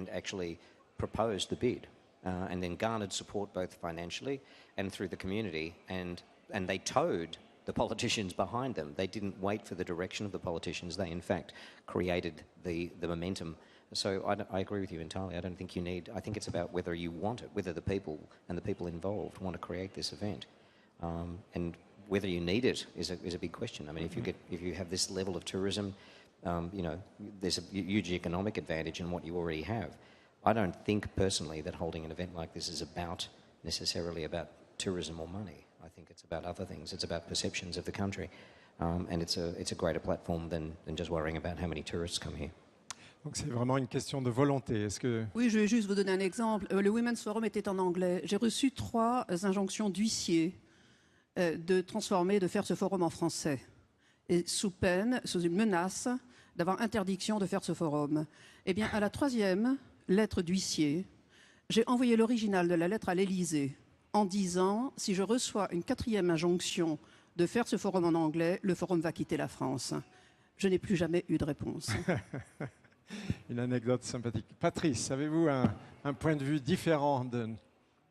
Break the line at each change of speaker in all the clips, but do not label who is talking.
and actually proposed the bid and then garnered support both financially and through the community, and they towed the politicians behind them. They didn't wait for the direction of the politicians. They, in fact, created the momentum. So I agree with you entirely. I don't think you need... I think it's about whether you want it, whether the people and the people involved want to create this event. And whether you need it is a big question. I mean, if you have this level of tourism, you know, there's a huge economic advantage in what you already have. I don't think personally that holding an event like this is necessarily about tourism or money. I think it's about other things. It's about perceptions of the country, and it's a greater platform than just worrying about how many tourists come here.
Donc c'est vraiment une question de volonté. Est-ce que...
Oui, je vais juste vous donner un exemple. Le Women's Forum était en anglais. J'ai reçu 3 injonctions d'huissier de transformer, de faire ce forum en français. Et sous peine, sous une menace d'avoir interdiction de faire ce forum. Eh bien, à la 3e lettre d'huissier, j'ai envoyé l'original de la lettre à l'Élysée en disant, si je reçois une 4e injonction de faire ce forum en anglais, le forum va quitter la France. Je n'ai plus jamais eu de réponse.
Une anecdote sympathique. Patrice, avez-vous un point de vue différent de...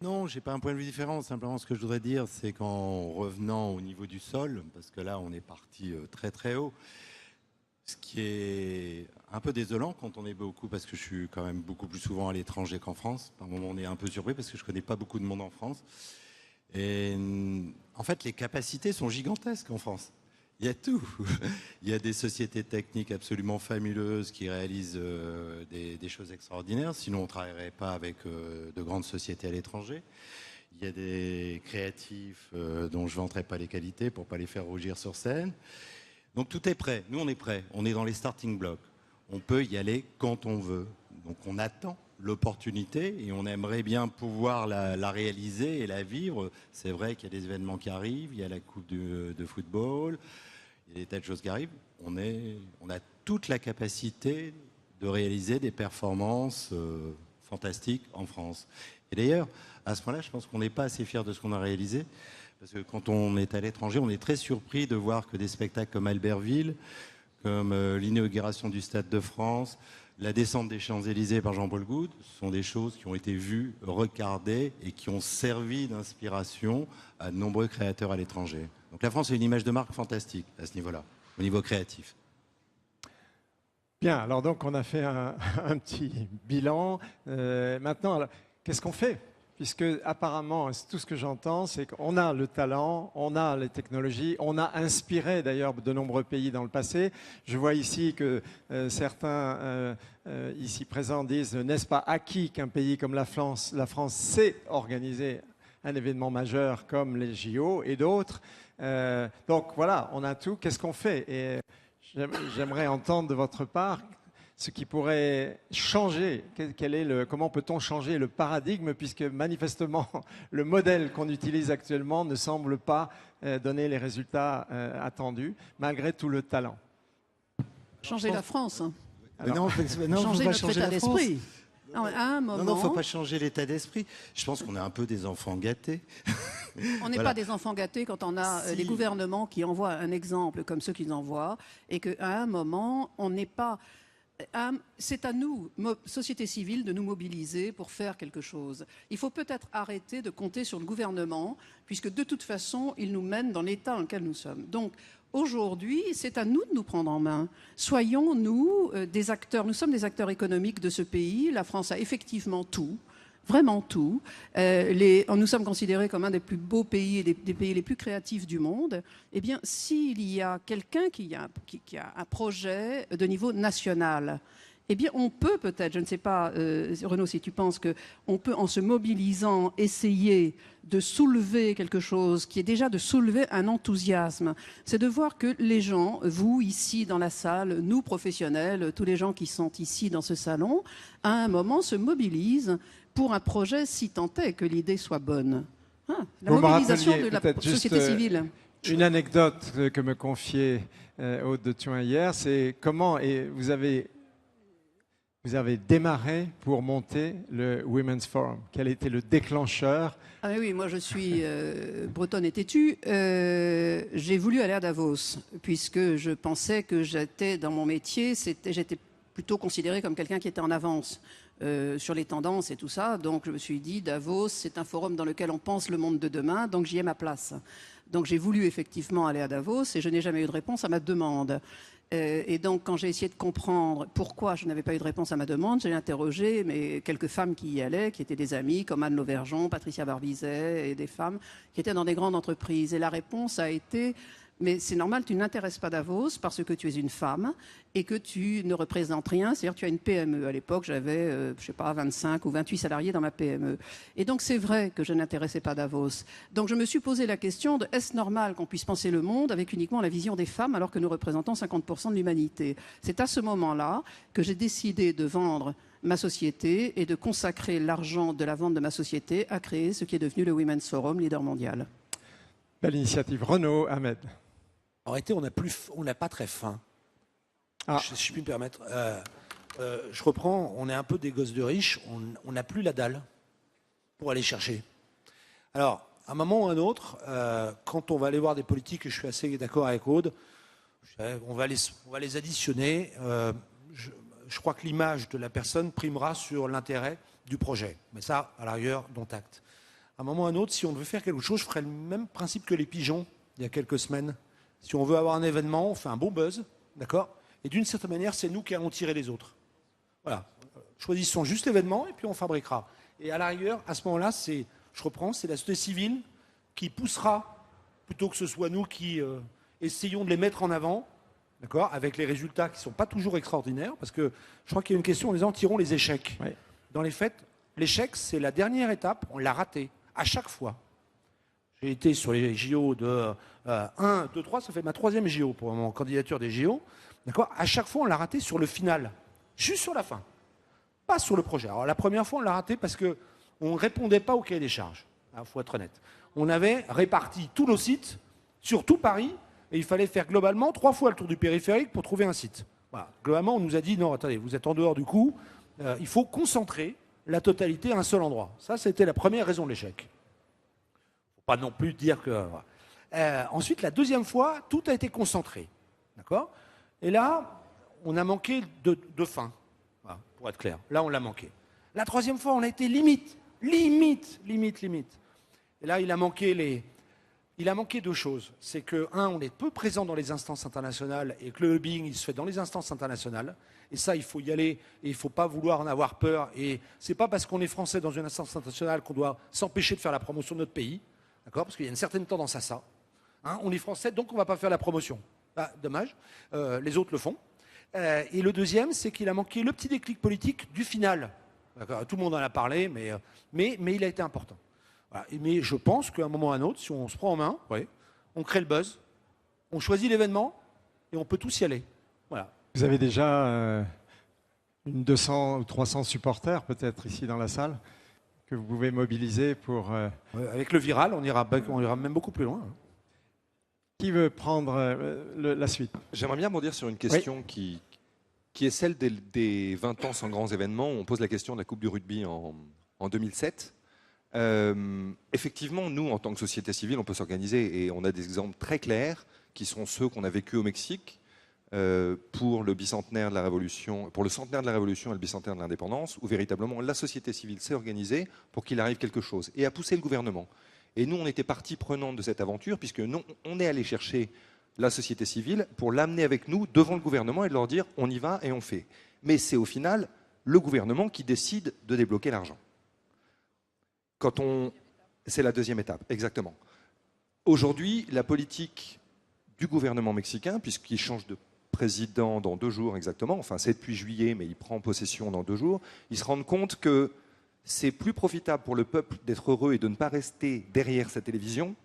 Non, je n'ai pas un point de vue différent. Simplement, ce que je voudrais dire, c'est qu'en revenant au niveau du sol, parce que là, on est parti très très haut, ce qui est un peu désolant quand on est beaucoup, parce que je suis quand même beaucoup plus souvent à l'étranger qu'en France. Par moment, on est un peu surpris parce que je ne connais pas beaucoup de monde en France. Et en fait, les capacités sont gigantesques en France. Il y a tout. Il y a des sociétés techniques absolument fabuleuses qui réalisent des choses extraordinaires. Sinon, on ne travaillerait pas avec de grandes sociétés à l'étranger. Il y a des créatifs dont je ne vanterai pas les qualités pour ne pas les faire rougir sur scène. Donc tout est prêt. Nous, on est prêts. On est dans les starting blocks. On peut y aller quand on veut. Donc on attend l'opportunité et on aimerait bien pouvoir la réaliser et la vivre. C'est vrai qu'il y a des événements qui arrivent, il y a la coupe de football, il y a des tas de choses qui arrivent. On a toute la capacité de réaliser des performances fantastiques en France. Et d'ailleurs, à ce moment-là, je pense qu'on n'est pas assez fiers de ce qu'on a réalisé. Parce que quand on est à l'étranger, on est très surpris de voir que des spectacles comme Albertville, comme l'inauguration du Stade de France, la descente des Champs-Élysées par Jean-Paul Goude, sont des choses qui ont été vues, regardées et qui ont servi d'inspiration à de nombreux créateurs à l'étranger. Donc la France a une image de marque fantastique à ce niveau-là, au niveau créatif.
Bien, alors donc on a fait un petit bilan. Maintenant, qu'est-ce qu'on fait ? Puisque apparemment, tout ce que j'entends, c'est qu'on a le talent, on a les technologies, on a inspiré d'ailleurs de nombreux pays dans le passé. Je vois ici que certains ici présents disent, n'est-ce pas acquis qu'un pays comme la France sait organiser un événement majeur comme les JO et d'autres. Donc voilà, on a tout. Qu'est-ce qu'on fait ? Et j'aimerais entendre de votre part ce qui pourrait changer, comment peut-on changer le paradigme, puisque manifestement le modèle qu'on utilise actuellement ne semble pas donner les résultats attendus, malgré tout le talent.
Changer la France.
Alors, non,
changer notre état d'esprit. Non, il
ne faut pas changer l'état d'esprit. Je pense qu'on est un peu des enfants gâtés.
On n'est pas des enfants gâtés quand on a des gouvernements qui envoient un exemple comme ceux qu'ils envoient, et qu'à un moment, on n'est pas... C'est à nous, société civile, de nous mobiliser pour faire quelque chose. Il faut peut-être arrêter de compter sur le gouvernement, puisque de toute façon, il nous mène dans l'état dans lequel nous sommes. Donc, aujourd'hui, c'est à nous de nous prendre en main. Soyons, nous, des acteurs. Nous sommes des acteurs économiques de ce pays. La France a effectivement tout. Vraiment tout. Nous sommes considérés comme un des plus beaux pays et des pays les plus créatifs du monde. Eh bien, s'il y a quelqu'un qui a un projet de niveau national, eh bien, on peut peut-être, je ne sais pas, Renaud, si tu penses qu'on peut, en se mobilisant, essayer de soulever quelque chose qui est déjà de soulever un enthousiasme. C'est de voir que les gens, vous, ici dans la salle, nous, professionnels, tous les gens qui sont ici dans ce salon, à un moment se mobilisent pour un projet si tant est que l'idée soit bonne. La mobilisation de la société civile.
Une anecdote que me confiait Aude de Thuin hier, c'est comment vous avez démarré pour monter le Women's Forum. Quel était le déclencheur ?
Ah oui, moi je suis bretonne et têtue. J'ai voulu aller à Davos, puisque je pensais que j'étais dans mon métier, j'étais plutôt considérée comme quelqu'un qui était en avance. sur les tendances et tout ça. Donc je me suis dit, Davos, c'est un forum dans lequel on pense le monde de demain, donc j'y ai ma place. Donc j'ai voulu effectivement aller à Davos et je n'ai jamais eu de réponse à ma demande. Et donc, quand j'ai essayé de comprendre pourquoi je n'avais pas eu de réponse à ma demande, j'ai interrogé quelques femmes qui y allaient, qui étaient des amies, comme Anne Lauvergeon, Patricia Barbizet, et des femmes qui étaient dans des grandes entreprises. Et la réponse a été... Mais c'est normal, tu n'intéresses pas Davos parce que tu es une femme et que tu ne représentes rien. C'est-à-dire que tu as une PME. À l'époque, j'avais, je sais pas, 25 ou 28 salariés dans ma PME. Et donc, c'est vrai que je n'intéressais pas Davos. Donc, je me suis posé la question de est-ce normal qu'on puisse penser le monde avec uniquement la vision des femmes alors que nous représentons 50% de l'humanité? C'est à ce moment-là que j'ai décidé de vendre ma société et de consacrer l'argent de la vente de ma société à créer ce qui est devenu le Women's Forum, leader mondial.
Belle initiative. Renaud, Ahmed.
En réalité, on n'a pas très faim.
Ah.
Si je puis me permettre. Je reprends, on est un peu des gosses de riches, on n'a plus la dalle pour aller chercher. Alors, à un moment ou à un autre, quand on va aller voir des politiques, et je suis assez d'accord avec Aude, on va les additionner. Je crois que l'image de la personne primera sur l'intérêt du projet. Mais ça, à la rigueur, dont acte. À un moment ou à un autre, si on veut faire quelque chose, je ferai le même principe que les pigeons, il y a quelques semaines. Si on veut avoir un événement, on fait un bon buzz, d'accord? Et d'une certaine manière, c'est nous qui allons tirer les autres. Voilà. Choisissons juste l'événement et puis on fabriquera. Et à la rigueur, à ce moment-là, c'est la société civile qui poussera, plutôt que ce soit nous qui essayons de les mettre en avant, d'accord? Avec les résultats qui ne sont pas toujours extraordinaires, parce que je crois qu'il y a une question en disant tirons les échecs.
Oui.
Dans les faits, l'échec, c'est la dernière étape, on l'a raté, à chaque fois. J'ai été sur les JO de 1, 2, 3, ça fait ma 3e JO pour mon candidature des JO. D'accord ? À chaque fois, on l'a raté sur le final, juste sur la fin, pas sur le projet. Alors la première fois, on l'a raté parce qu'on ne répondait pas au cahier des charges. Il faut être honnête. On avait réparti tous nos sites sur tout Paris et il fallait faire globalement 3 fois le tour du périphérique pour trouver un site. Voilà. Globalement, on nous a dit non, attendez, vous êtes en dehors du coup, il faut concentrer la totalité à un seul endroit. Ça, c'était la première raison de l'échec. Pas non plus dire que... ensuite, la deuxième fois, tout a été concentré. D'accord ? Et là, on a manqué de fin, voilà, pour être clair. Là, on l'a manqué. La troisième fois, on a été limite. Et là, il a manqué 2 choses. C'est que, on est peu présent dans les instances internationales et que le lobbying, il se fait dans les instances internationales. Et ça, il faut y aller et il ne faut pas vouloir en avoir peur. Et ce n'est pas parce qu'on est français dans une instance internationale qu'on doit s'empêcher de faire la promotion de notre pays. D'accord ? Parce qu'il y a une certaine tendance à ça. On est français, donc on ne va pas faire la promotion. Ah, dommage. Les autres le font. Et le deuxième, c'est qu'il a manqué le petit déclic politique du final. Tout le monde en a parlé, mais il a été important. Voilà. Mais je pense qu'à un moment ou à un autre, si on se prend en main, on crée le buzz, on choisit l'événement et on peut tous y aller. Voilà.
Vous avez déjà une 200 ou 300 supporters peut-être ici dans la salle que vous pouvez mobiliser pour...
Avec le viral, on ira même beaucoup plus loin.
Qui veut prendre la suite?
J'aimerais bien rebondir sur une question qui est celle des 20 ans sans grands événements. On pose la question de la Coupe du rugby en 2007. Effectivement, nous, en tant que société civile, on peut s'organiser et on a des exemples très clairs qui sont ceux qu'on a vécu au Mexique pour le bicentenaire de la Révolution, pour le centenaire de la Révolution et le bicentenaire de l'indépendance, où véritablement la société civile s'est organisée pour qu'il arrive quelque chose et a poussé le gouvernement. Et nous, on était partie prenante de cette aventure, puisque nous, on est allé chercher la société civile pour l'amener avec nous devant le gouvernement et de leur dire on y va et on fait. Mais c'est au final le gouvernement qui décide de débloquer l'argent. C'est la deuxième étape, exactement. Aujourd'hui, la politique du gouvernement mexicain, puisqu'il change de président dans 2 jours exactement, enfin c'est depuis juillet, mais il prend possession dans 2 jours, ils se rendent compte que c'est plus profitable pour le peuple d'être heureux et de ne pas rester derrière sa télévision,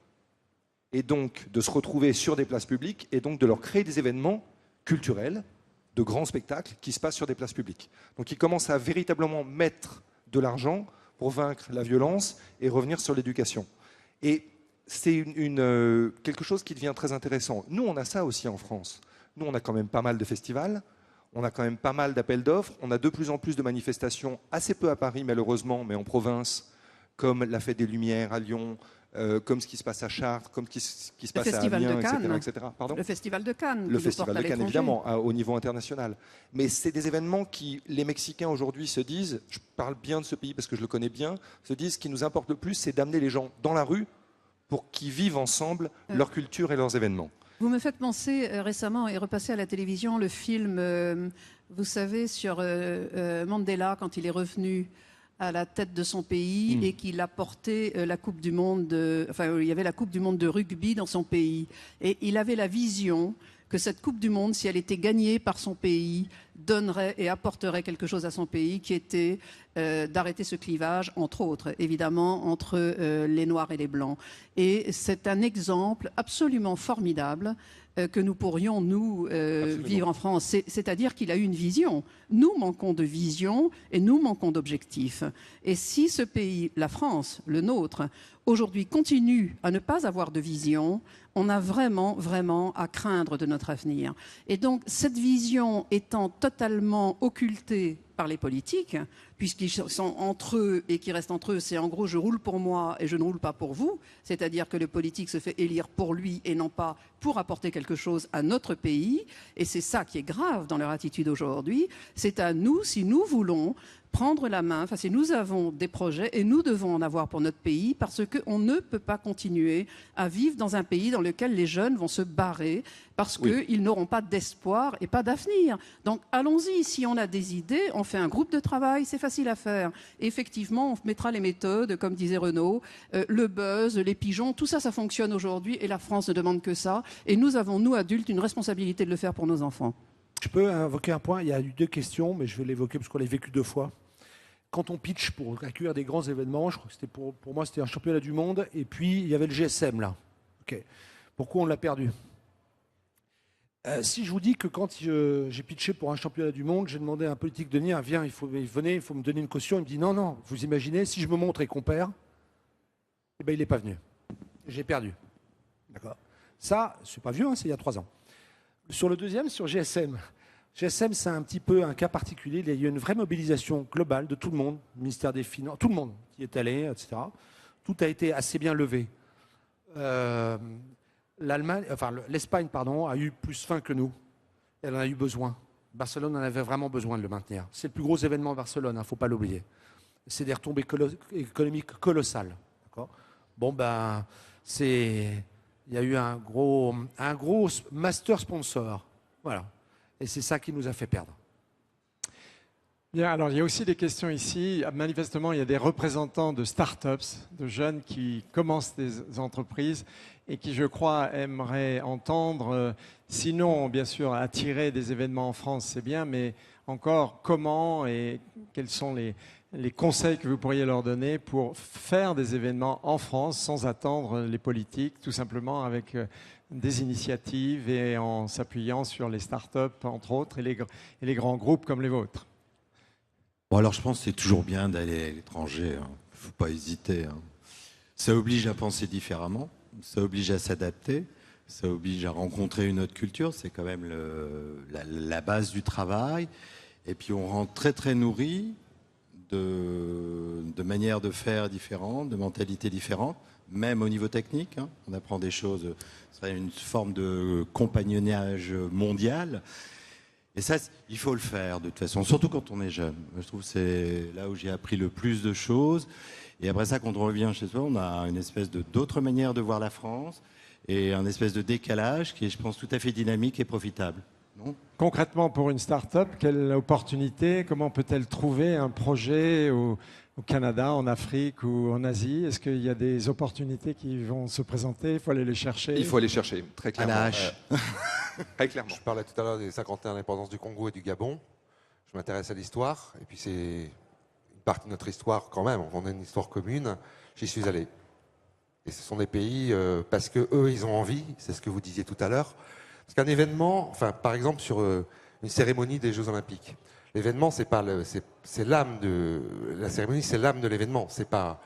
et donc de se retrouver sur des places publiques, et donc de leur créer des événements culturels, de grands spectacles qui se passent sur des places publiques. Donc ils commencent à véritablement mettre de l'argent pour vaincre la violence et revenir sur l'éducation. Et c'est quelque chose qui devient très intéressant. Nous, on a ça aussi en France. Nous, on a quand même pas mal de festivals, on a quand même pas mal d'appels d'offres, on a de plus en plus de manifestations, assez peu à Paris malheureusement, mais en province, comme la Fête des Lumières à Lyon, comme ce qui se passe à Chartres, comme ce qui se passe à
Festival de
Amiens,
Cannes.
etc. Pardon ?
Le Festival de Cannes.
Le
qui nous
Festival
porte
de
à
Cannes,
l'étranger.
évidemment, au niveau international. Mais c'est des événements qui, les Mexicains aujourd'hui se disent, je parle bien de ce pays parce que je le connais bien, se disent ce qui nous importe le plus, c'est d'amener les gens dans la rue pour qu'ils vivent ensemble leur culture et leurs événements.
Vous me faites penser récemment et repasser à la télévision le film, vous savez, sur Mandela quand il est revenu à la tête de son pays et qu'il a porté la Coupe du Monde, il y avait la Coupe du Monde de rugby dans son pays. Et il avait la vision que cette Coupe du Monde, si elle était gagnée par son pays, donnerait et apporterait quelque chose à son pays, qui était d'arrêter ce clivage, entre autres, évidemment, entre les Noirs et les Blancs. Et c'est un exemple absolument formidable que nous pourrions, nous, vivre en France. C'est-à-dire qu'il a eu une vision. Nous manquons de vision et nous manquons d'objectifs. Et si ce pays, la France, le nôtre, aujourd'hui continue à ne pas avoir de vision, on a vraiment, vraiment à craindre de notre avenir. Et donc, cette vision étant totalement occultée par les politiques, puisqu'ils sont entre eux et qui restent entre eux, c'est en gros je roule pour moi et je ne roule pas pour vous, c'est-à-dire que le politique se fait élire pour lui et non pas pour apporter quelque chose à notre pays, et c'est ça qui est grave dans leur attitude aujourd'hui. C'est à nous, si nous voulons prendre la main, si nous avons des projets et nous devons en avoir pour notre pays, parce qu'on ne peut pas continuer à vivre dans un pays dans lequel les jeunes vont se barrer parce qu'ils n'auront pas d'espoir et pas d'avenir. Donc allons-y, si on a des idées, on fait un groupe de travail, c'est facile à faire. Et effectivement, on mettra les méthodes, comme disait Renaud, le buzz, les pigeons, tout ça, ça fonctionne aujourd'hui et la France ne demande que ça. Et nous avons, nous adultes, une responsabilité de le faire pour nos enfants.
Je peux invoquer un point. Il y a eu 2 questions, mais je vais l'évoquer parce qu'on l'a vécu 2 fois. Quand on pitch pour accueillir des grands événements, je crois que c'était pour moi, c'était un championnat du monde, et puis il y avait le GSM là. Okay. Pourquoi on l'a perdu ? Si je vous dis que quand j'ai pitché pour un championnat du monde, j'ai demandé à un politique de venir, viens, il faut me donner une caution. Il me dit non, vous imaginez, si je me montre et qu'on perd, eh ben, il n'est pas venu. J'ai perdu. D'accord. Ça, c'est pas vieux, hein, c'est il y a 3 ans. Sur le deuxième, sur GSM. GSM, c'est un petit peu un cas particulier. Il y a eu une vraie mobilisation globale de tout le monde, le ministère des Finances, tout le monde qui est allé, etc. Tout a été assez bien levé. L'Espagne, a eu plus faim que nous. Elle en a eu besoin. Barcelone en avait vraiment besoin de le maintenir. C'est le plus gros événement à Barcelone, il ne faut pas l'oublier. C'est des retombées économiques colossales. Bon, il y a eu un gros master sponsor. Voilà. Et c'est ça qui nous a fait perdre.
Bien, alors il y a aussi des questions ici. Manifestement, il y a des représentants de start-ups, de jeunes qui commencent des entreprises et qui, je crois, aimeraient entendre, sinon, bien sûr, attirer des événements en France, c'est bien, mais encore comment et quels sont les conseils que vous pourriez leur donner pour faire des événements en France sans attendre les politiques, tout simplement avec des initiatives et en s'appuyant sur les start-up, entre autres, et les grands groupes comme les vôtres.
Bon, alors je pense que c'est toujours bien d'aller à l'étranger, hein. Il ne faut pas hésiter. Hein. Ça oblige à penser différemment, ça oblige à s'adapter, ça oblige à rencontrer une autre culture, c'est quand même la base du travail. Et puis on rentre très très nourri de manières de faire différentes, de mentalités différentes, même au niveau technique. Hein. On apprend des choses, ce serait une forme de compagnonnage mondial. Et ça, il faut le faire de toute façon, surtout quand on est jeune. Je trouve que c'est là où j'ai appris le plus de choses. Et après ça, quand on revient chez soi, on a une espèce d'autre manière de voir la France et un espèce de décalage qui est, je pense, tout à fait dynamique et profitable. Non ?
Concrètement, pour une start-up, quelle opportunité, comment peut-elle trouver un projet au Canada, en Afrique ou en Asie? Est-ce qu'il y a des opportunités qui vont se présenter? Il faut aller les chercher?
Il faut aller chercher, très clairement.
À la hache.
Très clairement.
Je parlais tout à l'heure des 50 ans d'indépendance du Congo et du Gabon. Je m'intéresse à l'histoire, et puis c'est une partie de notre histoire quand même. On a une histoire commune. J'y suis allé. Et ce sont des pays, parce que eux, ils ont envie, c'est ce que vous disiez tout à l'heure. Parce qu'un événement, par exemple sur une cérémonie des Jeux Olympiques, l'événement, c'est l'âme de la cérémonie, c'est l'âme de l'événement. C'est pas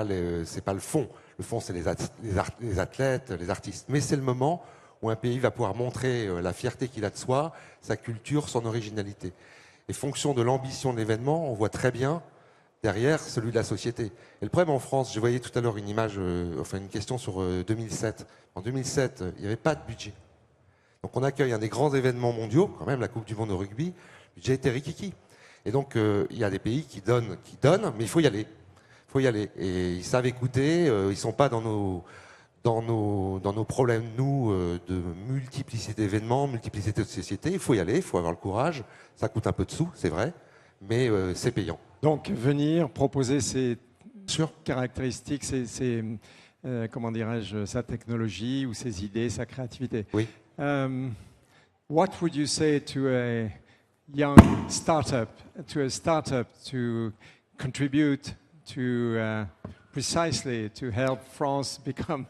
le fond. Le fond, c'est les athlètes, les artistes. Mais c'est le moment où un pays va pouvoir montrer la fierté qu'il a de soi, sa culture, son originalité. Et fonction de l'ambition de l'événement, on voit très bien derrière celui de la société. Et le problème en France, je voyais tout à l'heure une image, une question sur 2007. En 2007, il n'y avait pas de budget. Donc on accueille un des grands événements mondiaux, quand même la Coupe du Monde de rugby, le budget était rikiki. Et donc il y a des pays qui donnent, mais il faut y aller. Il faut y aller. Et ils savent écouter, ils ne sont pas dans nos problèmes, nous, de multiplicité d'événements, multiplicité de sociétés. Il faut y aller, il faut avoir le courage. Ça coûte un peu de sous, c'est vrai, mais c'est payant.
Donc, venir proposer ces caractéristiques, comment dirais-je, sa technologie ou ses idées, sa créativité.
Oui.
What would you say to a young startup, to contribute to precisely to help France become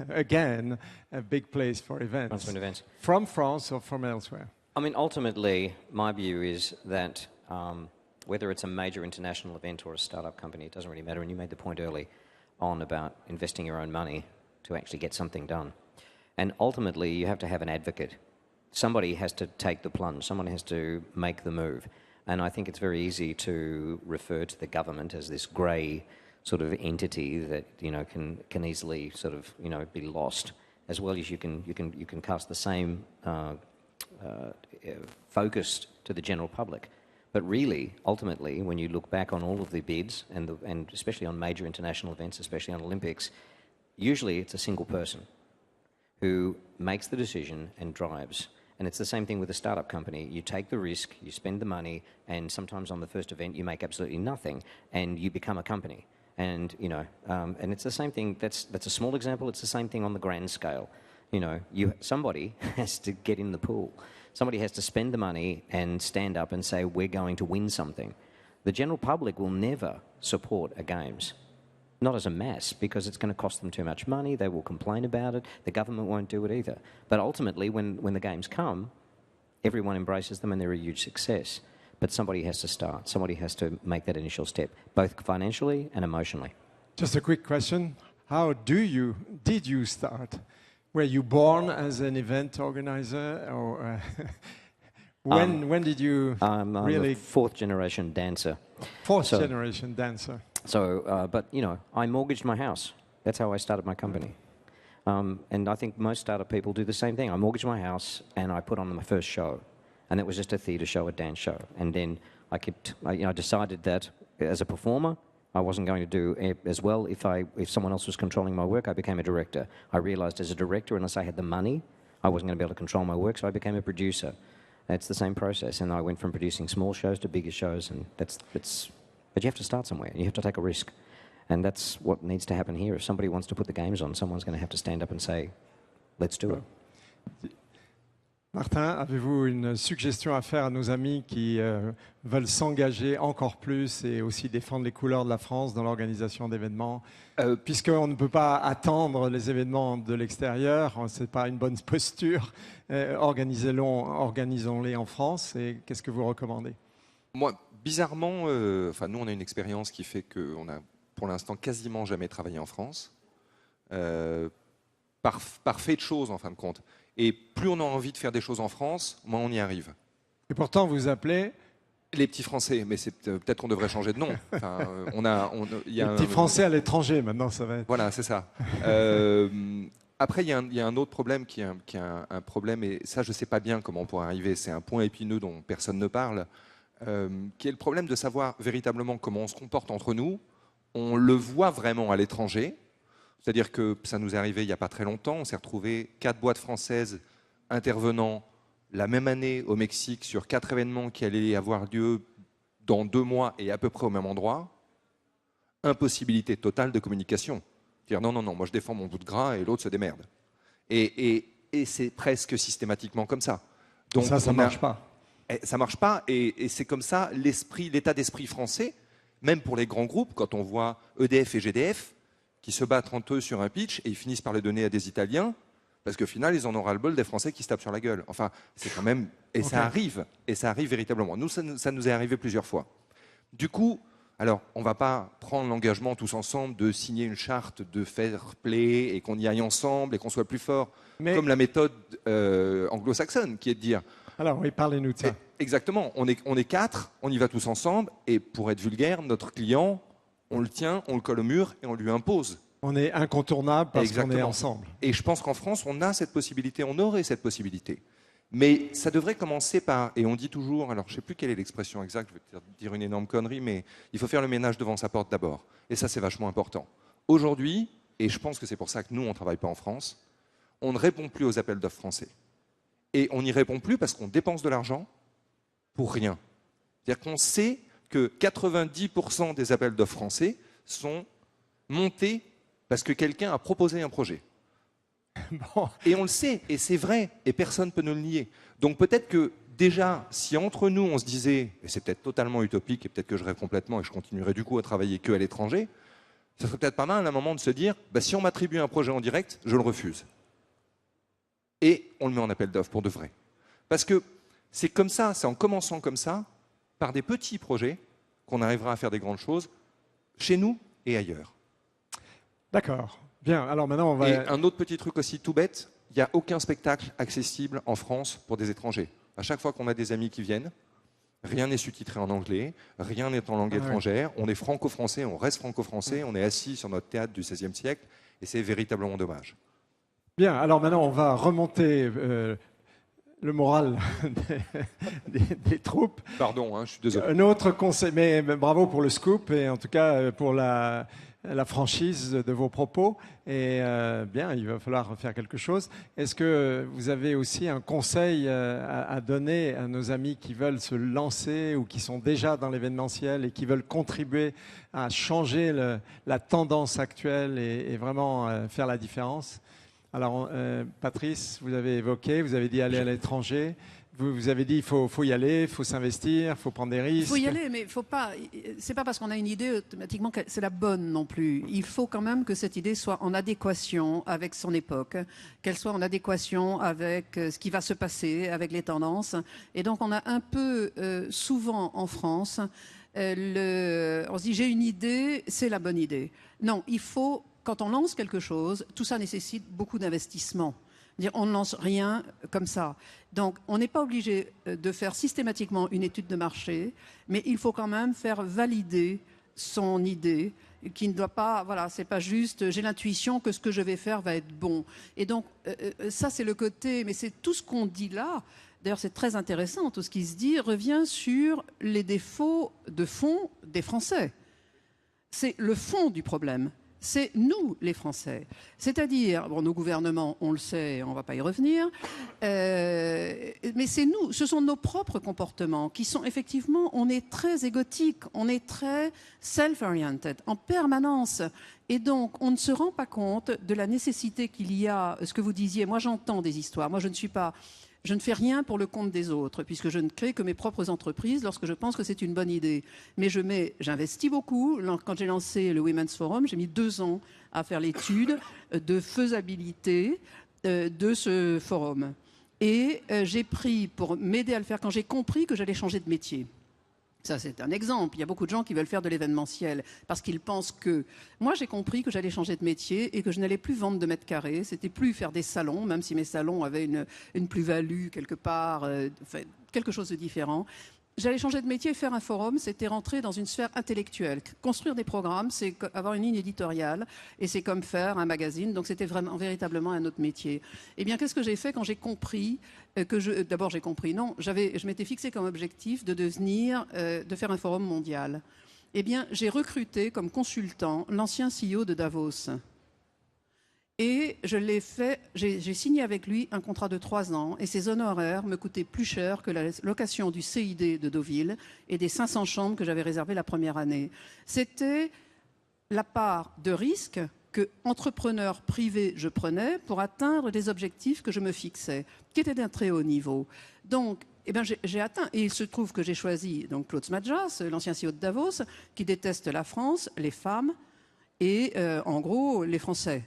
again a big place for events? From France or from elsewhere?
I mean, ultimately, my view is that whether it's a major international event or a startup company, it doesn't really matter. And you made the point early on about investing your own money to actually get something done. And ultimately, you have to have an advocate. Somebody has to take the plunge. Someone has to make the move. And I think it's very easy to refer to the government as this grey sort of entity that can easily sort of be lost, as well as you can cast the same focus to the general public. But really, ultimately, when you look back on all of the bids and especially on major international events, especially on Olympics, usually it's a single person who makes the decision and drives. And it's the same thing with a startup company. You take the risk, you spend the money, and sometimes on the first event you make absolutely nothing, and you become a company. And and it's the same thing. That's a small example. It's the same thing on the grand scale. Somebody has to get in the pool. Somebody has to spend the money and stand up and say, we're going to win something. The general public will never support a games, not as a mass, because it's going to cost them too much money. They will complain about it. The government won't do it either. But ultimately, when the games come, everyone embraces them and they're a huge success. But somebody has to start. Somebody has to make that initial step, both financially and emotionally.
Just a quick question. How did you start? Were you born as an event organizer, or when did you
I'm
really?
a fourth-generation dancer.
Fourth-generation dancer.
So, but I mortgaged my house. That's how I started my company. And I think most startup people do the same thing. I mortgaged my house and I put on my first show, and it was just a theatre show, a dance show. And then I decided that as a performer, I wasn't going to do as well if someone else was controlling my work. I became a director. I realised as a director, unless I had the money, I wasn't going to be able to control my work, so I became a producer. It's the same process, and I went from producing small shows to bigger shows, and but you have to start somewhere. You have to take a risk, and that's what needs to happen here. If somebody wants to put the games on, someone's going to have to stand up and say, let's do it.
Martin, avez-vous une suggestion à faire à nos amis qui veulent s'engager encore plus et aussi défendre les couleurs de la France dans l'organisation d'événements, puisqu'on ne peut pas attendre les événements de l'extérieur, ce n'est pas une bonne posture, organisons-les en France, et qu'est-ce que vous recommandez?
Moi, bizarrement, nous on a une expérience qui fait qu'on a pour l'instant quasiment jamais travaillé en France, par fait de choses en fin de compte. Et plus on a envie de faire des choses en France, moins on y arrive.
Et pourtant, vous appelez
les petits Français, mais peut-être qu'on devrait changer de nom.
Les petits Français à l'étranger, maintenant, ça va être...
Voilà, c'est ça. Après, il y a un autre problème qui est un problème, et ça, je ne sais pas bien comment on pourrait arriver, c'est un point épineux dont personne ne parle, qui est le problème de savoir véritablement comment on se comporte entre nous. On le voit vraiment à l'étranger. C'est-à-dire que ça nous est arrivé il n'y a pas très longtemps, on s'est retrouvé 4 boîtes françaises intervenant la même année au Mexique sur 4 événements qui allaient avoir lieu dans 2 mois et à peu près au même endroit. Impossibilité totale de communication. Dire non, moi je défends mon bout de gras et l'autre se démerde. Et c'est presque systématiquement comme ça.
Donc ça ne marche pas.
Ça ne marche pas et c'est comme ça l'état d'esprit français, même pour les grands groupes, quand on voit EDF et GDF, qui se battent entre eux sur un pitch et ils finissent par le donner à des Italiens parce qu'au final, ils en ont ras-le-bol des Français qui se tapent sur la gueule. Enfin, c'est quand même... Et ça arrive véritablement. Nous, ça nous est arrivé plusieurs fois. Du coup, alors, on ne va pas prendre l'engagement tous ensemble de signer une charte de fair play et qu'on y aille ensemble et qu'on soit plus fort, comme la méthode anglo-saxonne, qui est de dire
Alors, oui, parlez-nous de ça.
Exactement. On est 4, on y va tous ensemble. Et pour être vulgaire, notre client, on le tient, on le colle au mur et on lui impose.
On est incontournable parce qu'on est
Exactement.
ensemble.
Et je pense qu'en France, on a cette possibilité, on aurait cette possibilité. Mais ça devrait commencer par, et on dit toujours, alors je ne sais plus quelle est l'expression exacte, je vais te dire une énorme connerie, mais il faut faire le ménage devant sa porte d'abord. Et ça, c'est vachement important. Aujourd'hui, et je pense que c'est pour ça que nous, on ne travaille pas en France, on ne répond plus aux appels d'offres français. Et on n'y répond plus parce qu'on dépense de l'argent pour rien. C'est-à-dire qu'on sait que 90% des appels d'offres français sont montés parce que quelqu'un a proposé un projet.
Bon.
Et on le sait, et c'est vrai, et personne ne peut nous le nier. Donc peut-être que déjà, si entre nous on se disait, et c'est peut-être totalement utopique, et peut-être que je rêve complètement et je continuerai du coup à travailler qu'à l'étranger, ça serait peut-être pas mal à un moment de se dire, bah, si on m'attribue un projet en direct, je le refuse. Et on le met en appel d'offres pour de vrai. Parce que c'est comme ça, c'est en commençant comme ça, par des petits projets, qu'on arrivera à faire des grandes choses, chez nous et ailleurs.
D'accord. Bien, alors maintenant on va...
Et un autre petit truc aussi tout bête, il n'y a aucun spectacle accessible en France pour des étrangers. À chaque fois qu'on a des amis qui viennent, rien n'est sous-titré en anglais, rien n'est en langue étrangère, on est franco-français, on reste franco-français, on est assis sur notre théâtre du XVIe siècle, et c'est véritablement dommage.
Bien, alors maintenant on va remonter le moral des troupes.
Pardon, hein, je suis désolé.
Un autre conseil, mais bravo pour le scoop et en tout cas pour la franchise de vos propos. Et bien, il va falloir faire quelque chose. Est-ce que vous avez aussi un conseil à donner à nos amis qui veulent se lancer ou qui sont déjà dans l'événementiel et qui veulent contribuer à changer la tendance actuelle et vraiment faire la différence? Alors, Patrice, vous avez évoqué, vous avez dit aller à l'étranger. Vous avez dit il faut y aller, il faut s'investir, il faut prendre des risques.
Il faut y aller, mais faut pas. C'est pas parce qu'on a une idée automatiquement que c'est la bonne non plus. Il faut quand même que cette idée soit en adéquation avec son époque, qu'elle soit en adéquation avec ce qui va se passer, avec les tendances. Et donc on a un peu souvent en France, on se dit j'ai une idée, c'est la bonne idée. Non, il faut, quand on lance quelque chose, tout ça nécessite beaucoup d'investissement. On ne lance rien comme ça. Donc, on n'est pas obligé de faire systématiquement une étude de marché, mais il faut quand même faire valider son idée, qui ne doit pas, voilà, c'est pas juste, j'ai l'intuition que ce que je vais faire va être bon. Et donc, ça, c'est le côté, mais c'est tout ce qu'on dit là. D'ailleurs, c'est très intéressant, tout ce qui se dit revient sur les défauts de fond des Français. C'est le fond du problème. C'est nous, les Français. C'est-à-dire, bon, nos gouvernements, on le sait, on ne va pas y revenir, mais c'est nous, ce sont nos propres comportements qui sont effectivement, on est très égotique, on est très self-oriented en permanence. Et donc, on ne se rend pas compte de la nécessité qu'il y a, ce que vous disiez, moi j'entends des histoires, moi je ne fais rien pour le compte des autres, puisque je ne crée que mes propres entreprises lorsque je pense que c'est une bonne idée. Mais j'investis beaucoup. Quand j'ai lancé le Women's Forum, j'ai mis 2 ans à faire l'étude de faisabilité de ce forum. Et j'ai pris, pour m'aider à le faire, quand j'ai compris que j'allais changer de métier. Ça, c'est un exemple. Il y a beaucoup de gens qui veulent faire de l'événementiel parce qu'ils pensent que... Moi, j'ai compris que j'allais changer de métier et que je n'allais plus vendre de mètres carrés. C'était plus faire des salons, même si mes salons avaient une plus-value quelque part, quelque chose de différent. J'allais changer de métier et faire un forum, c'était rentrer dans une sphère intellectuelle. Construire des programmes, c'est avoir une ligne éditoriale et c'est comme faire un magazine. Donc, c'était véritablement un autre métier. Eh bien, qu'est-ce que j'ai fait quand j'ai compris d'abord, j'ai compris, non, je m'étais fixé comme objectif de faire un forum mondial. Eh bien, j'ai recruté comme consultant l'ancien CEO de Davos. Et j'ai signé avec lui un contrat de 3 ans et ses honoraires me coûtaient plus cher que la location du CID de Deauville et des 500 chambres que j'avais réservées la première année. C'était la part de risque que, entrepreneur privé, je prenais pour atteindre des objectifs que je me fixais, qui étaient d'un très haut niveau. Donc, eh bien, j'ai atteint, et il se trouve que j'ai choisi donc, Claude Smadjas, l'ancien CEO de Davos, qui déteste la France, les femmes et, en gros, les Français.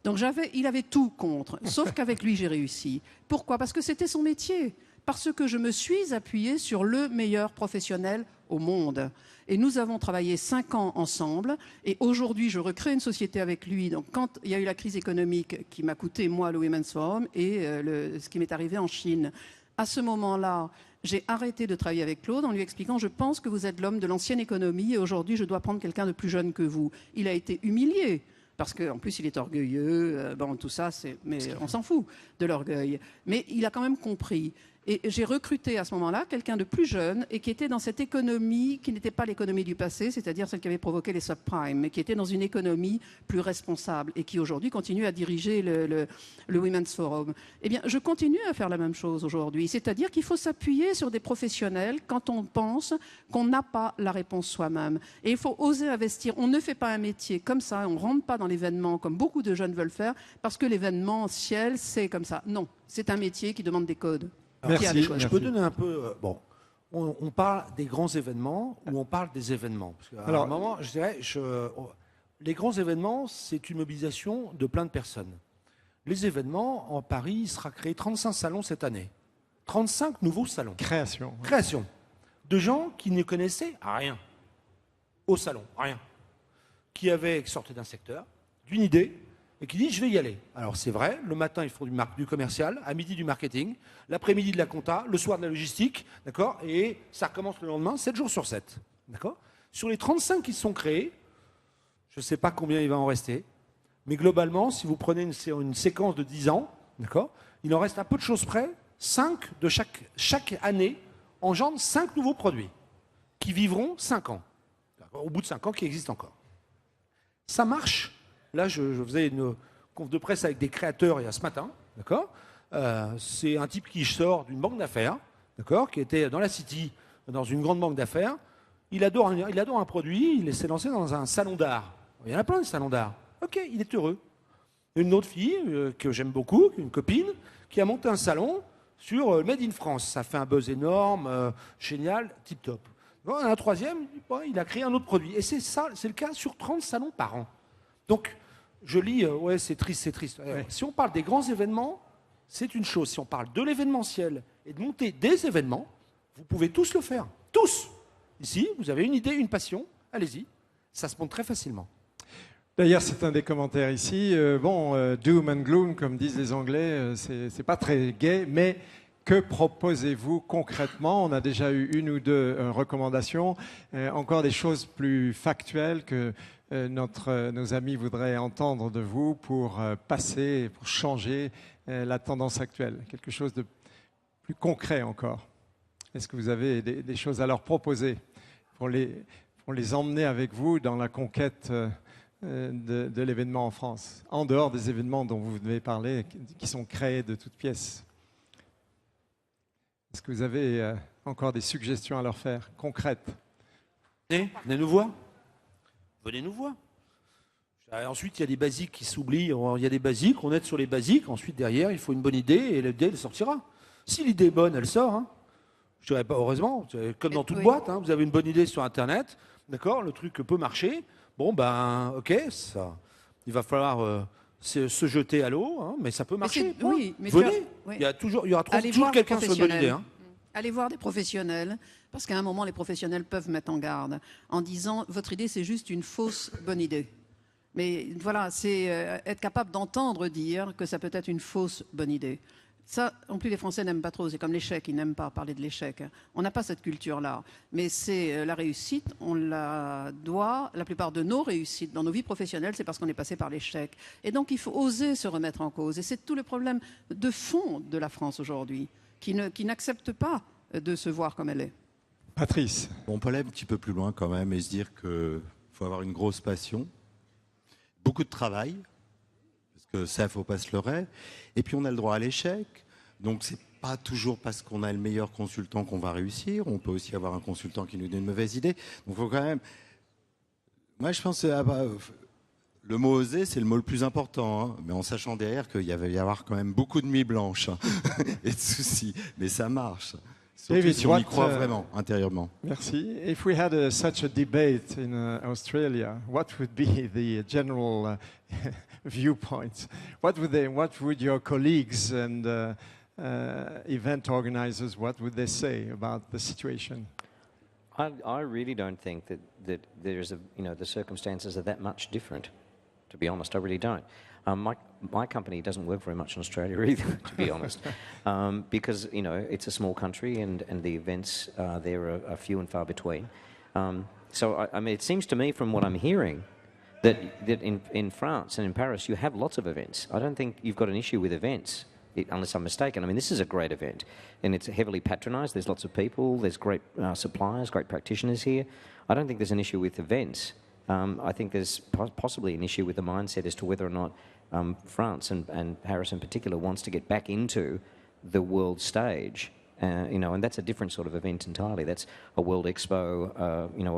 Donc, il avait tout contre, sauf qu'avec lui, j'ai réussi. Pourquoi? Parce que c'était son métier. Parce que je me suis appuyée sur le meilleur professionnel au monde. Et nous avons travaillé 5 ans ensemble. Et aujourd'hui, je recrée une société avec lui. Donc, quand il y a eu la crise économique qui m'a coûté, moi, le Women's Forum et ce qui m'est arrivé en Chine, À ce moment-là, j'ai arrêté de travailler avec Claude en lui expliquant « Je pense que vous êtes l'homme de l'ancienne économie et aujourd'hui, je dois prendre quelqu'un de plus jeune que vous. » Il a été humilié. Parce qu'en plus, il est orgueilleux, bon, tout ça, mais on s'en fout de l'orgueil. Mais il a quand même compris. Et j'ai recruté à ce moment-là quelqu'un de plus jeune et qui était dans cette économie qui n'était pas l'économie du passé, c'est-à-dire celle qui avait provoqué les subprimes, mais qui était dans une économie plus responsable et qui aujourd'hui continue à diriger le Women's Forum. Eh bien, je continue à faire la même chose aujourd'hui, c'est-à-dire qu'il faut s'appuyer sur des professionnels quand on pense qu'on n'a pas la réponse soi-même. Et il faut oser investir. On ne fait pas un métier comme ça, on ne rentre pas dans l'événement comme beaucoup de jeunes veulent faire parce que l'événementiel, c'est comme ça. Non, c'est un métier qui demande des codes.
Merci.
Je peux donner un peu. Bon, on parle des grands événements ou on parle des événements. Parce qu'à un moment, je dirais, les grands événements, c'est une mobilisation de plein de personnes. Les événements, en Paris, il sera créé 35 salons cette année. 35 nouveaux salons.
Création.
Création. De gens qui ne connaissaient rien au salon, rien. Qui sortaient d'un secteur, d'une idée, et qui dit je vais y aller. Alors c'est vrai, le matin ils font du commercial, à midi du marketing, l'après-midi de la compta, le soir de la logistique, d'accord, et ça recommence le lendemain, 7 jours sur 7. D'accord. Sur les 35 qui se sont créés, je ne sais pas combien il va en rester, mais globalement, si vous prenez une séquence de 10 ans, d'accord, il en reste à peu de choses près, 5 de chaque année engendrent 5 nouveaux produits qui vivront 5 ans. Au bout de 5 ans, qui existent encore. Ça marche. Là, je faisais une conf de presse avec des créateurs il y a ce matin, d'accord. C'est un type qui sort d'une banque d'affaires, d'accord, qui était dans la City, dans une grande banque d'affaires. Il adore un produit, il s'est lancé dans un salon d'art. Il y en a plein de salons d'art. Ok, il est heureux. Une autre fille que j'aime beaucoup, une copine, qui a monté un salon sur Made in France. Ça fait un buzz énorme, génial, tip top. Bon, un troisième, il a créé un autre produit. Et c'est ça, c'est le cas sur 30 salons par an. Donc, je lis, ouais, c'est triste, c'est triste.
Ouais.
Si on parle des grands événements, c'est une chose. Si on parle de l'événementiel et de monter des événements, vous pouvez tous le faire. Tous. Ici, vous avez une idée, une passion, allez-y. Ça se monte très facilement.
D'ailleurs, c'est un des commentaires ici. Doom and gloom, comme disent les Anglais, c'est pas très gai, mais que proposez-vous concrètement? On a déjà eu une ou deux recommandations, encore des choses plus factuelles que nos amis voudraient entendre de vous pour passer, pour changer la tendance actuelle. Quelque chose de plus concret encore. Est-ce que vous avez des choses à leur proposer pour les emmener avec vous dans la conquête de l'événement en France, en dehors des événements dont vous venez parler, qui sont créés de toutes pièces? Est-ce que vous avez encore des suggestions à leur faire, concrètes?
Venez nous voir. Venez nous voir. Ensuite, il y a des basiques qui s'oublient. Il y a des basiques, on aide sur les basiques. Ensuite, derrière, il faut une bonne idée et l'idée, elle sortira. Si l'idée est bonne, elle sort. Hein. Je dirais pas, heureusement, comme dans toute boîte, hein, vous avez une bonne idée sur Internet, d'accord, le truc peut marcher. Bon, ben, ok, ça, il va falloir se jeter à l'eau, hein, mais ça peut marcher.
Oui, mais
venez.
Oui.
Il y aura toujours quelqu'un sur une bonne idée. Hein.
Allez voir des professionnels, parce qu'à un moment, les professionnels peuvent mettre en garde en disant votre idée, c'est juste une fausse bonne idée. Mais voilà, c'est être capable d'entendre dire que ça peut être une fausse bonne idée. Ça, en plus, les Français n'aiment pas trop. C'est comme l'échec, ils n'aiment pas parler de l'échec. On n'a pas cette culture-là. Mais c'est la réussite, on la doit, la plupart de nos réussites dans nos vies professionnelles, c'est parce qu'on est passé par l'échec. Et donc, il faut oser se remettre en cause. Et c'est tout le problème de fond de la France aujourd'hui, qui n'accepte pas de se voir comme elle est.
Patrice.
On peut aller un petit peu plus loin quand même et se dire qu'il faut avoir une grosse passion, beaucoup de travail, parce que ça, il ne faut pas se leurrer. Et puis, on a le droit à l'échec. Donc, c'est pas toujours parce qu'on a le meilleur consultant qu'on va réussir. On peut aussi avoir un consultant qui nous donne une mauvaise idée. Donc, il faut quand même... Moi, je pense que le mot oser, c'est le mot le plus important. Hein. Mais en sachant derrière qu'il va y avoir quand même beaucoup de nuits blanches hein, et de soucis. Mais ça marche.
David,
si on y croit vraiment, intérieurement.
Merci. If we had such a debate in Australia, what would be the general viewpoint? What would your colleagues and event organizers, what would they say about the situation?
I really don't think that there's the circumstances are that much different to be honest. I really don't. My company doesn't work very much in Australia either, to be honest, because, you know, it's a small country and the events there are few and far between. So, I mean, it seems to me from what I'm hearing that in France and in Paris you have lots of events. I don't think you've got an issue with events, unless I'm mistaken. I mean, this is a great event, and it's heavily patronised. There's lots of people. There's great suppliers, great practitioners here. I don't think there's an issue with events. I think there's possibly an issue with the mindset as to whether or not France and Paris in particular wants to get back into the world stage. You know, and that's a different sort of event entirely. That's a World Expo, you know,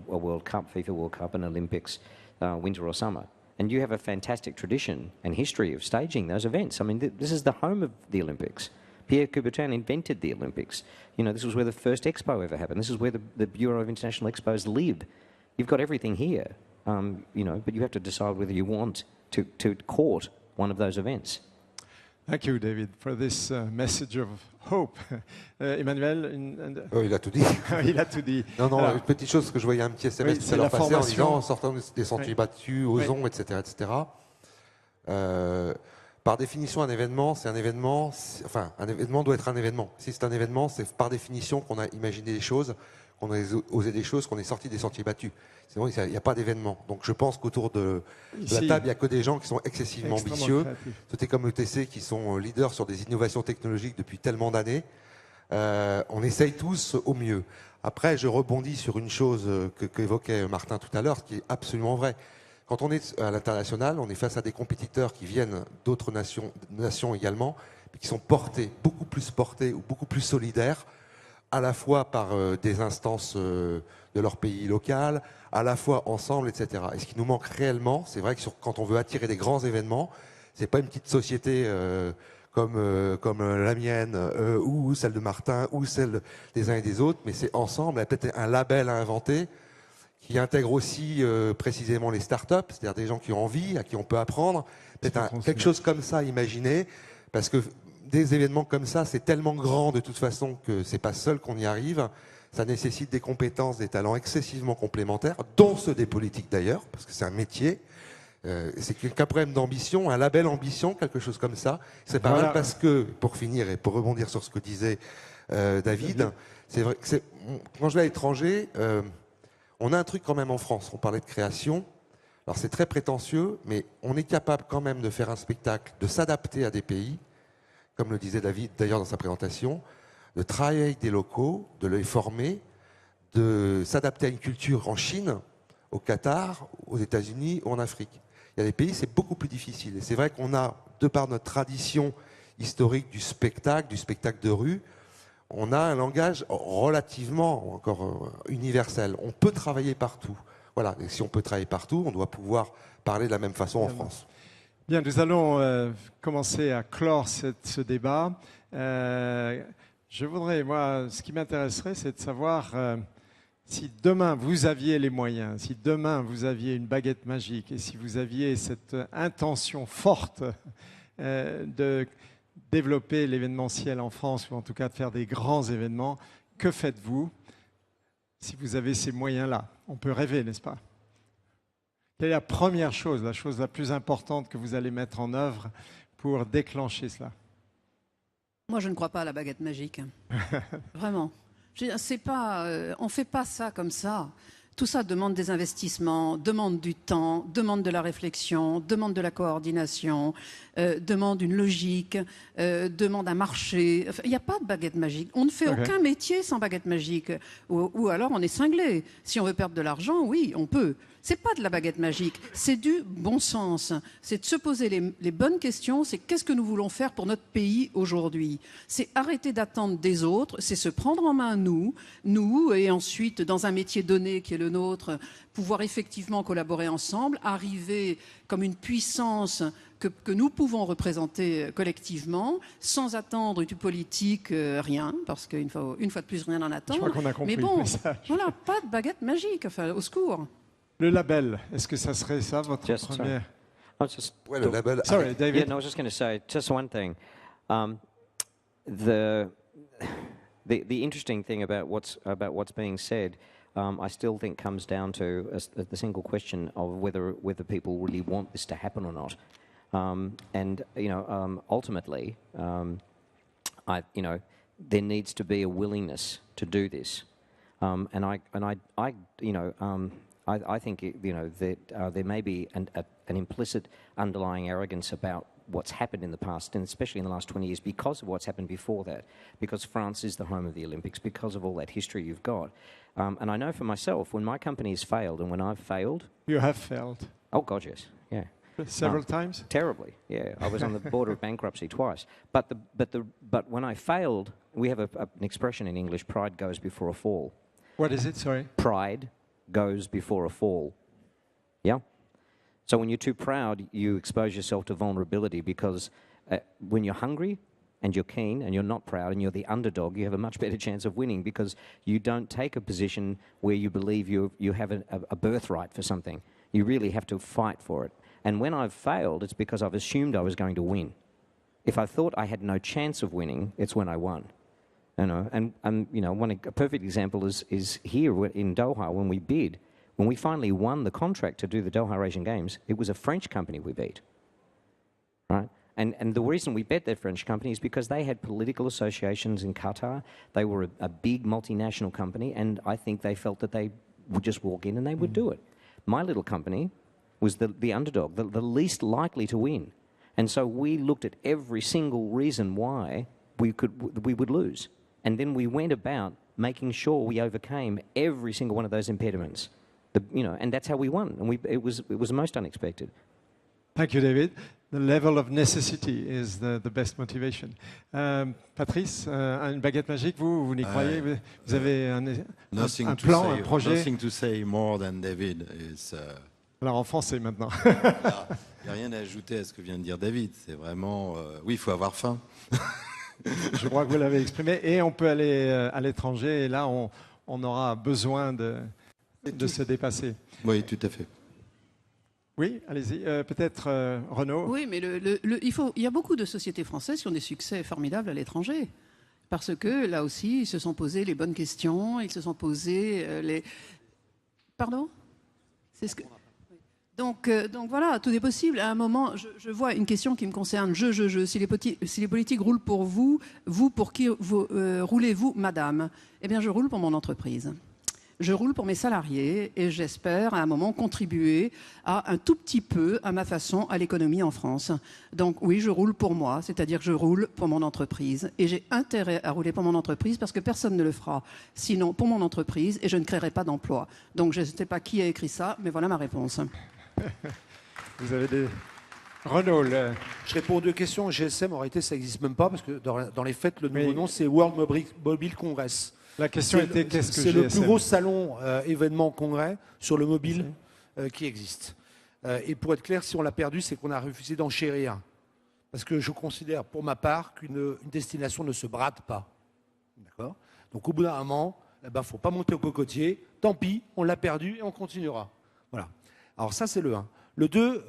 a World Cup, FIFA World Cup, and Olympics, winter or summer. And you have a fantastic tradition and history of staging those events. I mean, this is the home of the Olympics. Pierre Coubertin invented the Olympics. You know, this was where the first expo ever happened. This is where the Bureau of International Expos live. You've got everything here, you know, but you have to decide whether you want to court one of those events.
Thank you, David, for this message of hope. Emmanuel
Il a tout dit.
Il a tout dit.
Non,
Alors,
une petite chose que je voyais un petit SMS
oui,
tout
c'est
à l'heure
la
passer en
formation.
disant, en sortant des sentiers battus, Ozon, etc. Par définition, un événement, c'est un événement. Enfin, un événement doit être un événement. Si c'est un événement, c'est par définition qu'on a imaginé des choses, qu'on a osé des choses, qu'on est sorti des sentiers battus. Sinon, il n'y a pas d'événement. Donc, je pense qu'autour de la table, il n'y a que des gens qui sont excessivement ambitieux. C'était comme l'ETC qui sont leaders sur des innovations technologiques depuis tellement d'années. On essaye tous au mieux. Après, je rebondis sur une chose qu'évoquait Martin tout à l'heure, ce qui est absolument vrai. Quand on est à l'international, on est face à des compétiteurs qui viennent d'autres nations également, mais qui sont beaucoup plus portés ou beaucoup plus solidaires, à la fois par des instances de leur pays local, à la fois ensemble, etc. Et ce qui nous manque réellement, c'est vrai que quand on veut attirer des grands événements, c'est pas une petite société comme la mienne ou celle de Martin ou celle des uns et des autres, mais c'est ensemble, il y a peut-être un label à inventer qui intègre aussi précisément les startups, c'est-à-dire des gens qui ont envie, à qui on peut apprendre, peut-être quelque chose comme ça à imaginer, parce que des événements comme ça, c'est tellement grand de toute façon que c'est pas seul qu'on y arrive. Ça nécessite des compétences, des talents excessivement complémentaires, dont ceux des politiques d'ailleurs, parce que c'est un métier. C'est qu'un problème d'ambition, un label ambition, quelque chose comme ça. C'est pas mal parce que, pour finir et pour rebondir sur ce que disait David, c'est vrai que quand je vais à l'étranger, on a un truc quand même en France. On parlait de création. Alors c'est très prétentieux, mais on est capable quand même de faire un spectacle, de s'adapter à des pays, comme le disait David d'ailleurs dans sa présentation, de travailler avec des locaux, de les former, de s'adapter à une culture en Chine, au Qatar, aux États-Unis ou en Afrique. Il y a des pays, c'est beaucoup plus difficile. Et c'est vrai qu'on a, de par notre tradition historique du spectacle de rue, on a un langage relativement encore universel. On peut travailler partout. Voilà. Et si on peut travailler partout, on doit pouvoir parler de la même façon en France.
Bien, nous allons commencer à clore ce débat. Je voudrais, moi, ce qui m'intéresserait, c'est de savoir si demain vous aviez les moyens, si demain vous aviez une baguette magique et si vous aviez cette intention forte de développer l'événementiel en France, ou en tout cas de faire des grands événements, que faites-vous si vous avez ces moyens-là? On peut rêver, n'est-ce pas? Quelle est la première chose, la chose la plus importante que vous allez mettre en œuvre pour déclencher cela?
Moi, je ne crois pas à la baguette magique. Vraiment. C'est pas, on ne fait pas ça comme ça. Tout ça demande des investissements, demande du temps, demande de la réflexion, demande de la coordination, demande une logique, demande un marché. Enfin, il n'y a pas de baguette magique. On ne fait aucun métier sans baguette magique. Ou alors on est cinglé. Si on veut perdre de l'argent, oui, on peut. C'est pas de la baguette magique, c'est du bon sens. C'est de se poser les bonnes questions, c'est qu'est-ce que nous voulons faire pour notre pays aujourd'hui. C'est arrêter d'attendre des autres, c'est se prendre en main nous, et ensuite, dans un métier donné qui est le nôtre, pouvoir effectivement collaborer ensemble, arriver comme une puissance que nous pouvons représenter collectivement, sans attendre du politique rien, parce qu'une fois de plus, rien n'en attend.
Je crois qu'on a compris.
Mais bon,
le message.
voilà, pas de baguette magique, enfin, au secours.
Le label, est-ce que ça serait ça, votre premier...
Ouais, le label.
Sorry, David.
Yeah, no, I was just going to say just one thing. The interesting thing about what's being said, I still think comes down to the single question of whether people really want this to happen or not. Ultimately, there needs to be a willingness to do this. I think that there may be an implicit underlying arrogance about what's happened in the past, and especially in the last 20 years, because of what's happened before that, because France is the home of the Olympics, because of all that history you've got. And I know for myself, when my company has failed, and when I've failed...
You have failed.
Oh, God, yes, yeah.
Several times?
Terribly, yeah. I was on the border of bankruptcy twice. But when I failed, we have an expression in English, pride goes before a fall.
What is it, sorry?
Pride goes before a fall. Yeah? So when you're too proud, you expose yourself to vulnerability, because when you're hungry and you're keen and you're not proud and you're the underdog, you have a much better chance of winning, because you don't take a position where you believe you have a birthright for something. You really have to fight for it. And when I've failed, it's because I've assumed I was going to win. If I thought I had no chance of winning, it's when I won. A perfect example is here in Doha when we bid. When we finally won the contract to do the Doha Asian Games, it was a French company we beat, right? And the reason we bet that French company is because they had political associations in Qatar. They were a big multinational company, and I think they felt that they would just walk in and they would do it. My little company was the underdog, the least likely to win. And so we looked at every single reason why we would lose. And then we went about making sure we overcame every single one of those impediments. And that's how we won. And it was most unexpected.
Thank you, David. The level of necessity is the best motivation. Patrice, une baguette magique, vous n'y croyez? Vous avez un plan, un projet?
Nothing to say more than David.
Alors en français maintenant.
Il n'y a rien à ajouter à ce que vient de dire David. C'est vraiment... oui, il faut avoir faim.
Je crois que vous l'avez exprimé. Et on peut aller à l'étranger. Et là, on aura besoin de se dépasser.
Oui, tout à fait.
Oui, allez-y. Peut-être Renaud.
Oui, mais il y a beaucoup de sociétés françaises qui ont des succès formidables à l'étranger. Parce que là aussi, ils se sont posés les bonnes questions, ils se sont posés les... Pardon ? C'est ce que... Donc voilà, tout est possible. À un moment, je vois une question qui me concerne. Si les politiques roulent pour vous, pour qui roulez-vous, madame? Eh bien, je roule pour mon entreprise. Je roule pour mes salariés et j'espère à un moment contribuer un tout petit peu à ma façon à l'économie en France. Donc oui, je roule pour moi, c'est-à-dire que je roule pour mon entreprise. Et j'ai intérêt à rouler pour mon entreprise parce que personne ne le fera sinon pour mon entreprise et je ne créerai pas d'emploi. Donc je ne sais pas qui a écrit ça, mais voilà ma réponse.
Vous avez des... Renaud,
Je réponds aux deux questions. GSM, en réalité, ça n'existe même pas parce que dans les faits, le nouveau nom, c'est World Mobile Congress.
La question était qu'est-ce que
c'est
GSM?
le plus gros salon événement congrès sur le mobile qui existe. Et pour être clair, si on l'a perdu, c'est qu'on a refusé d'enchérir. Parce que je considère, pour ma part, qu'une destination ne se brade pas. D'accord ? Donc au bout d'un moment, il ne faut pas monter au cocotier. Tant pis, on l'a perdu et on continuera. Voilà. Alors ça, c'est le 1. Le 2,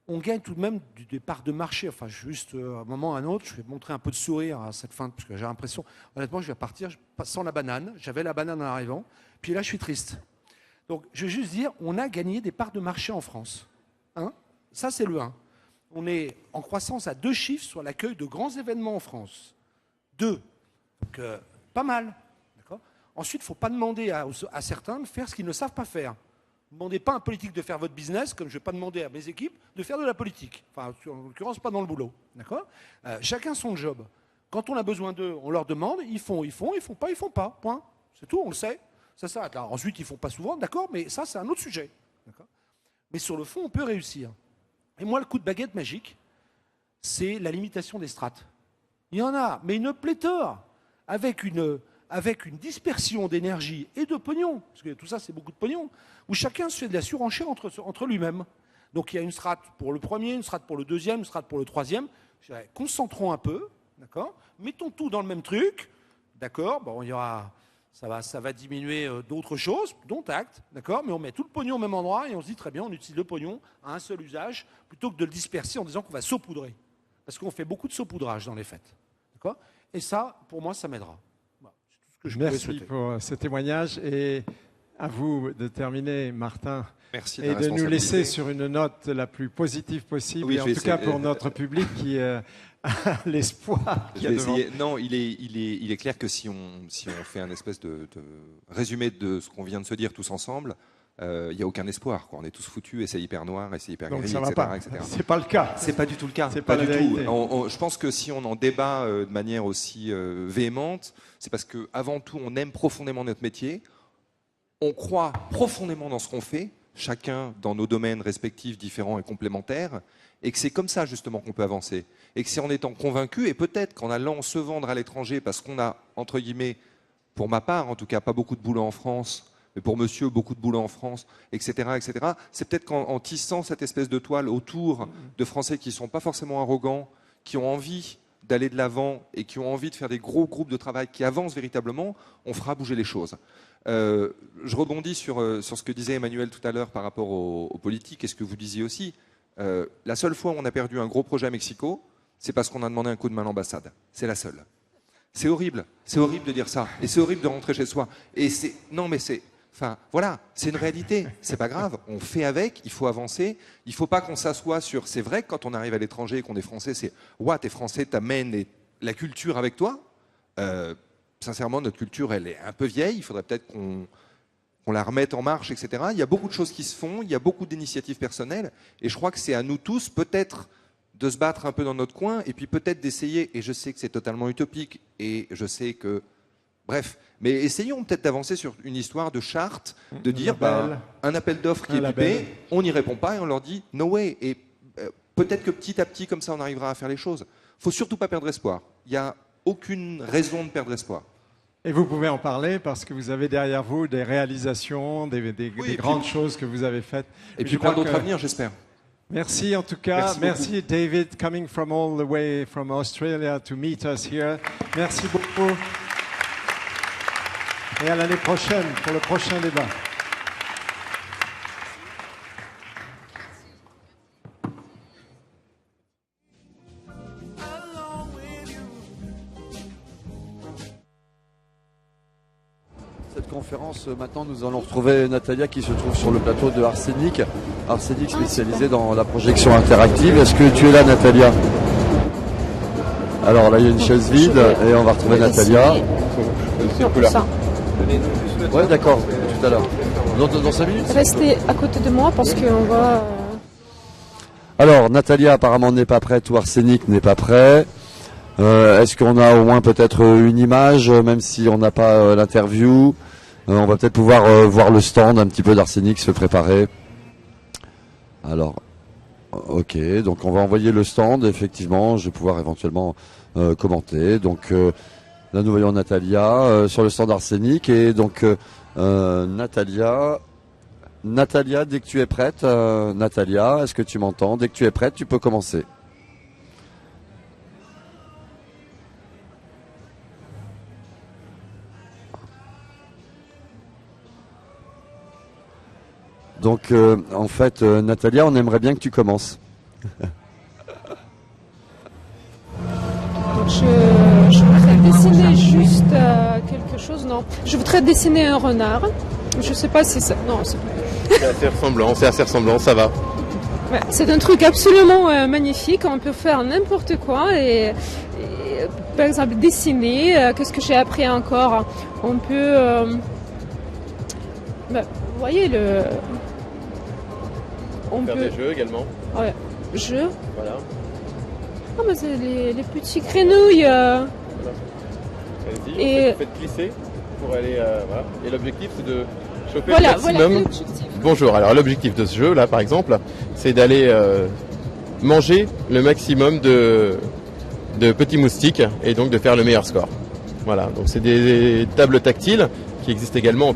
on gagne tout de même des parts de marché. Enfin, juste à un moment ou à un autre, je vais montrer un peu de sourire à cette fin, parce que j'ai l'impression, honnêtement, je vais partir sans la banane. J'avais la banane en arrivant, puis là, je suis triste. Donc, je vais juste dire, on a gagné des parts de marché en France. Ça, c'est le 1. On est en croissance à 2 chiffres sur l'accueil de grands événements en France. 2. Donc, pas mal. D'accord ? Ensuite, il ne faut pas demander à certains de faire ce qu'ils ne savent pas faire. Ne demandez pas à un politique de faire votre business, comme je ne vais pas demander à mes équipes de faire de la politique. Enfin, en l'occurrence, pas dans le boulot. D'accord ? Chacun son job. Quand on a besoin d'eux, on leur demande, ils font pas. Point. C'est tout, on le sait. Ça s'arrête là. Ensuite, ils ne font pas souvent, d'accord, mais ça, c'est un autre sujet. D'accord ? Mais sur le fond, on peut réussir. Et moi, le coup de baguette magique, c'est la limitation des strates. Il y en a, mais une pléthore, avec une dispersion d'énergie et de pognon, parce que tout ça c'est beaucoup de pognon, où chacun se fait de la surenchère entre lui-même. Donc il y a une strate pour le premier, une strate pour le deuxième, une strate pour le troisième. Concentrons un peu, d'accord ? Mettons tout dans le même truc, d'accord ? Bon, il y aura, ça va diminuer d'autres choses, dont acte, d'accord ? Mais on met tout le pognon au même endroit et on se dit très bien, on utilise le pognon à un seul usage, plutôt que de le disperser en disant qu'on va saupoudrer. Parce qu'on fait beaucoup de saupoudrage dans les fêtes, d'accord ? Et ça, pour moi, ça m'aidera. que je pouvais
Merci
souhaiter.
pour ce témoignage et à vous de terminer, Martin,
Merci
et de nous laisser sur une note la plus positive possible,
Oui,
et
je
en
vais
tout cas
essayer.
pour notre public qui a l'espoir qu'il y
Je
a
vais
devant.
essayer. Non, il est clair que si on fait un espèce de résumé de ce qu'on vient de se dire tous ensemble, il n'y a aucun espoir, quoi. On est tous foutus et c'est hyper noir et c'est hyper
Donc
gris,
ça va
etc.,
pas.
etc.
C'est pas le cas.
C'est pas du tout le cas.
C'est pas la
du tout.
vérité.
Je pense que si on en débat de manière aussi véhémente, c'est parce que avant tout, on aime profondément notre métier, on croit profondément dans ce qu'on fait, chacun dans nos domaines respectifs, différents et complémentaires, et que c'est comme ça justement qu'on peut avancer. Et que c'est en étant convaincu, et peut-être qu'en allant se vendre à l'étranger, parce qu'on a, entre guillemets, pour ma part en tout cas, pas beaucoup de boulot en France, mais pour monsieur, beaucoup de boulot en France, etc., etc. C'est peut-être qu'en tissant cette espèce de toile autour de Français qui ne sont pas forcément arrogants, qui ont envie d'aller de l'avant et qui ont envie de faire des gros groupes de travail qui avancent véritablement, on fera bouger les choses. Je rebondis sur ce que disait Emmanuel tout à l'heure par rapport aux politiques et ce que vous disiez aussi. La seule fois où on a perdu un gros projet à Mexico, c'est parce qu'on a demandé un coup de main à l'ambassade. C'est la seule. C'est horrible de dire ça. Et c'est horrible de rentrer chez soi. Et non, mais c'est... Enfin, voilà, c'est une réalité. C'est pas grave. On fait avec, il faut avancer. Il faut pas qu'on s'assoie sur... C'est vrai que quand on arrive à l'étranger et qu'on est français, c'est « Ouah, t'es français, t'amènes la culture avec toi ». Sincèrement, notre culture, elle est un peu vieille. Il faudrait peut-être qu'on la remette en marche, etc. Il y a beaucoup de choses qui se font. Il y a beaucoup d'initiatives personnelles. Et je crois que c'est à nous tous, peut-être, de se battre un peu dans notre coin. Et puis peut-être d'essayer, et je sais que c'est totalement utopique, et je sais que... Bref, mais essayons peut-être d'avancer sur une histoire de charte, de dire un appel d'offres qui est pipé, on n'y répond pas et on leur dit « No way ». Et peut-être que petit à petit, comme ça, on arrivera à faire les choses. Il ne faut surtout pas perdre espoir. Il n'y a aucune raison de perdre espoir.
Et vous pouvez en parler parce que vous avez derrière vous des réalisations, des grandes choses que vous avez faites.
Et puis plein d'autres à venir, j'espère.
Merci en tout cas. Merci David, coming from all the way from Australia to meet us here. Merci beaucoup. Et à l'année prochaine pour le prochain débat.
Cette conférence, maintenant nous allons retrouver Natalia qui se trouve sur le plateau de Arsenic. Arsenic spécialisé dans la projection interactive. Est-ce que tu es là, Natalia? Alors là il y a une chaise vide et on va retrouver Natalia. Ouais, d'accord, tout à l'heure. Dans 5 minutes.
Restez à côté de moi parce qu'on va...
Alors Natalia apparemment n'est pas prête ou Arsenic n'est pas prêt. Est-ce qu'on a au moins peut-être une image, même si on n'a pas l'interview? On va peut-être pouvoir voir le stand un petit peu d'Arsenic se préparer. Alors, ok, donc on va envoyer le stand, effectivement, je vais pouvoir éventuellement commenter. Donc là nous voyons Natalia sur le stand d'Arsenic et donc Natalia, dès que tu es prête, Natalia, est-ce que tu m'entends? Dès que tu es prête, tu peux commencer. Donc, en fait, Natalia, on aimerait bien que tu commences.
Donc je voudrais dessiner juste quelque chose. Non, je voudrais dessiner un renard. Je sais pas si ça... Non, c'est pas...
C'est assez ressemblant, ça va.
Ouais, c'est un truc absolument magnifique. On peut faire n'importe quoi et par exemple, dessiner. Qu'est-ce que j'ai appris encore? On peut... vous voyez le...
On peut faire des jeux également.
Ouais, jeux.
Voilà.
Ah, mais c'est les petits grenouilles.
Voilà. Allez-y, et... vous faites glisser pour aller... voilà. Et l'objectif, c'est de choper le maximum. Bonjour, alors l'objectif de ce jeu, là, par exemple, c'est d'aller manger le maximum de petits moustiques et donc de faire le meilleur score. Voilà, donc c'est des tables tactiles qui existent également.